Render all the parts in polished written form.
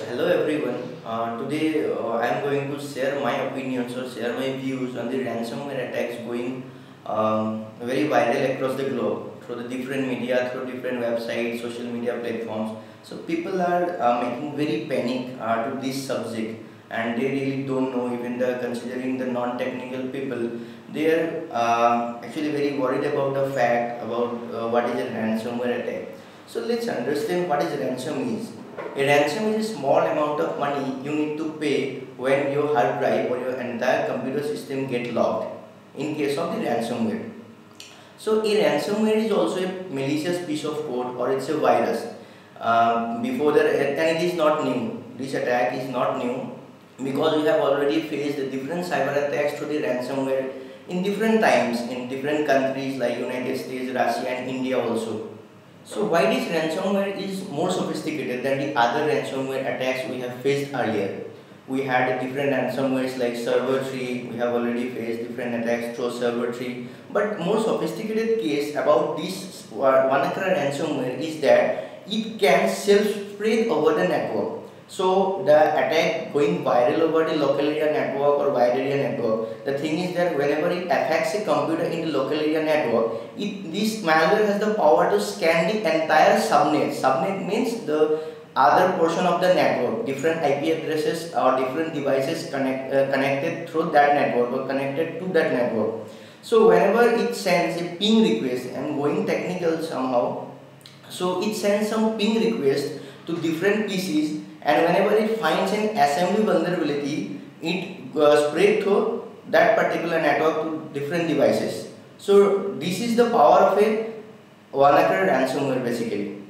Hello everyone. Today I am going to share my opinions or share my views on the ransomware attacks going very viral across the globe through the different media, through different websites, social media platforms. So people are making very panic to this subject, and they really don't know. Even considering the non-technical people, they are actually very worried about the fact about what is a ransomware attack. So let's understand what is ransom is. A ransom is a small amount of money you need to pay when your hard drive or your entire computer system get locked in case of the ransomware. So a ransomware is also a malicious piece of code or it's a virus. Before that, and it is not new. This attack is not new because we have already faced the different cyber attacks to the ransomware in different times in different countries like United States, Russia and India also. So why this ransomware is more sophisticated than the other ransomware attacks we have faced earlier? We had different ransomwares like Server 3, we have already faced different attacks through Server 3. But more sophisticated case about this WannaCry ransomware is that it can self-spread over the network. So the attack going viral over the local area network or wide area network, the thing is that whenever it affects a computer in the local area network, this malware has the power to scan the entire subnet. Subnet means the other portion of the network, different IP addresses or different devices connected through that network or connected to that network. So whenever it sends a ping request, I'm going technical somehow, so it sends some ping request to different PCs, and whenever it finds an assembly vulnerability, it spread through that particular network to different devices. So this is the power of a WannaCry ransomware basically.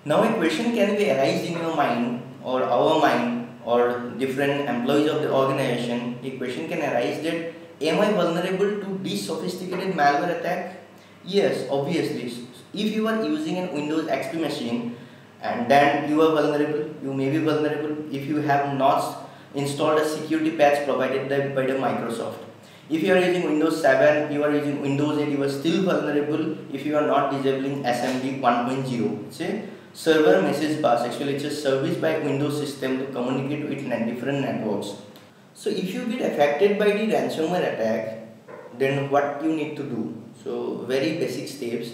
Now a question can be arised in your mind or our mind or different employees of the organization. A question can arise that am I vulnerable to this sophisticated malware attack? Yes, obviously. If you are using a Windows XP machine, and then you are vulnerable, you may be vulnerable if you have not installed a security patch provided by the Microsoft. If you are using Windows 7, you are using Windows 8, you are still vulnerable if you are not disabling SMB 1.0. It's a server message bus, actually it's a service by Windows system to communicate with different networks. So if you get affected by the ransomware attack, then what you need to do? So very basic steps.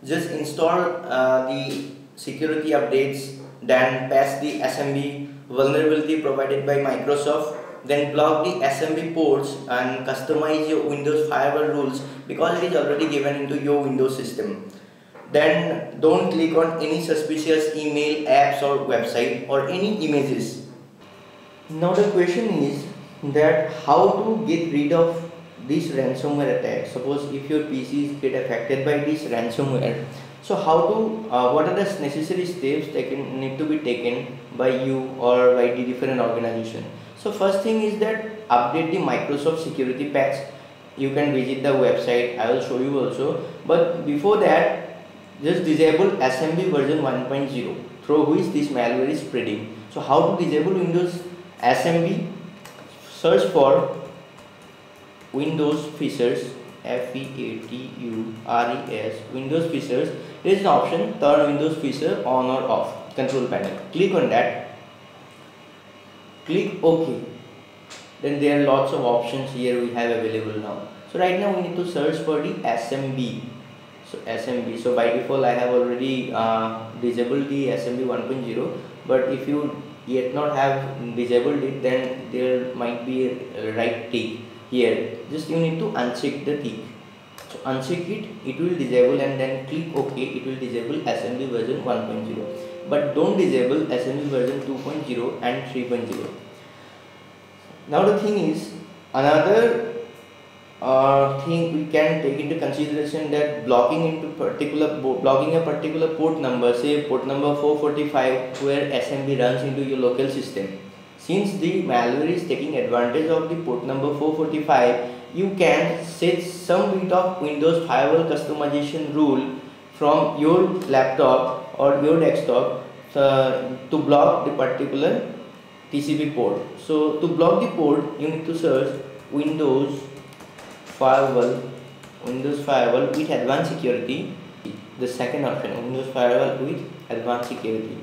Just install the security updates, then patch the SMB vulnerability provided by Microsoft, then block the SMB ports and customize your Windows firewall rules because it is already given into your Windows system. Then don't click on any suspicious email, apps or website or any images. Now the question is that how to get rid of this ransomware attack. Suppose if your PCs get affected by this ransomware, so how to what are the necessary steps that need to be taken by you or by the different organization. So first thing is that update the Microsoft security patch. You can visit the website, I will show you also, but before that just disable SMB version 1.0 through which this malware is spreading. So how to disable Windows SMB? Search for Windows Features, FEATURES, Windows Features. There is an option turn Windows Feature on or off, control panel. Click on that, click OK. Then there are lots of options here we have available now. So right now we need to search for the SMB. So SMB, so by default I have already disabled the SMB 1.0, but if you yet not have disabled it, then there might be a right tick here. Just you need to uncheck the tick. So uncheck it, it will disable, and then click OK, it will disable SMB version 1.0, but don't disable SMB version 2.0 and 3.0. Now the thing is, another thing we can take into consideration that blocking a particular port number, say port number 445 where SMB runs into your local system. Since the malware is taking advantage of the port number 445, you can set some bit of Windows firewall customization rule from your laptop or your desktop to block the particular TCP port. So to block the port, you need to search Windows Firewall with advanced security. The second option, Windows Firewall with advanced security.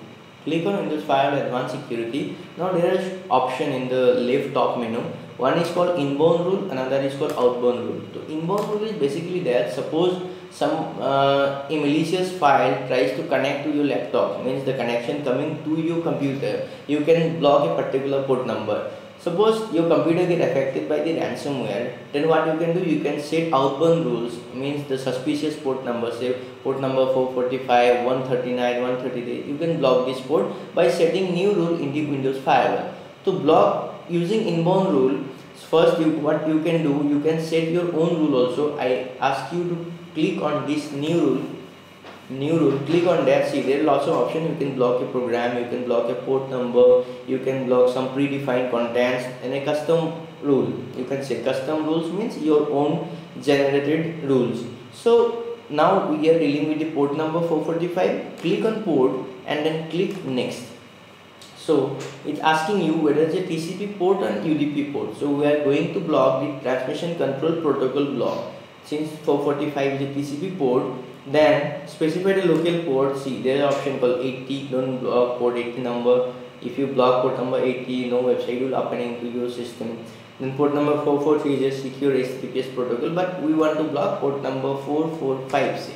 Click on Windows Firewall Advanced Security. Now there is option in the left top menu. One is called inbound rule, another is called outbound rule. So inbound rule is basically that suppose some a malicious file tries to connect to your laptop, means the connection coming to your computer, you can block a particular port number. Suppose your computer get affected by the ransomware, then what you can do, you can set outbound rules, means the suspicious port number, say port number 445, 139, 133, you can block this port by setting new rule in the Windows Firewall. To block using inbound rule, first what you can do, you can set your own rule also. I ask you to click on this new rule, click on that. See, there are lots of options. You can block a program, you can block a port number, you can block some predefined contents, and a custom rule. You can say custom rules means your own generated rules. So now we are dealing with the port number 445. Click on port and then click next. So it's asking you whether it's a TCP port and UDP port. So we are going to block the transmission control protocol block. Since 445 is a TCP port, then specify the local port. See, there is an option called 80. Don't block port 80 number. If you block port number 80, no website will open into your system. Then port number 443 is a secure HTTPS protocol, but we want to block port number 445. See.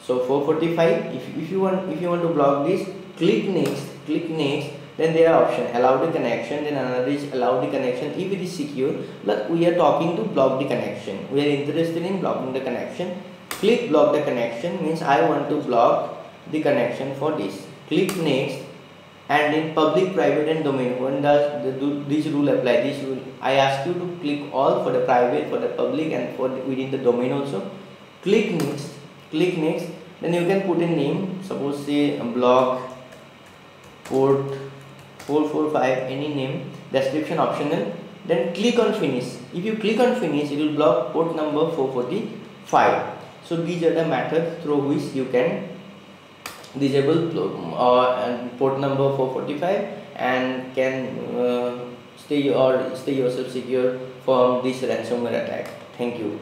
So 445. If you want to block this, click next. Then there are option allow the connection, then another is allow the connection if it is secure, but we are talking to block the connection. We are interested in blocking the connection. Click block the connection, means I want to block the connection for this. Click next, and in public, private and domain, when does this rule apply? This rule I ask you to click all for the private, for the public, and for within the domain also. Click next, then you can put a name, suppose say block port 445, any name, description optional, then click on finish. If you click on finish, it will block port number 445. So these are the methods through which you can disable port number 445 and can stay yourself secure from this ransomware attack. Thank you.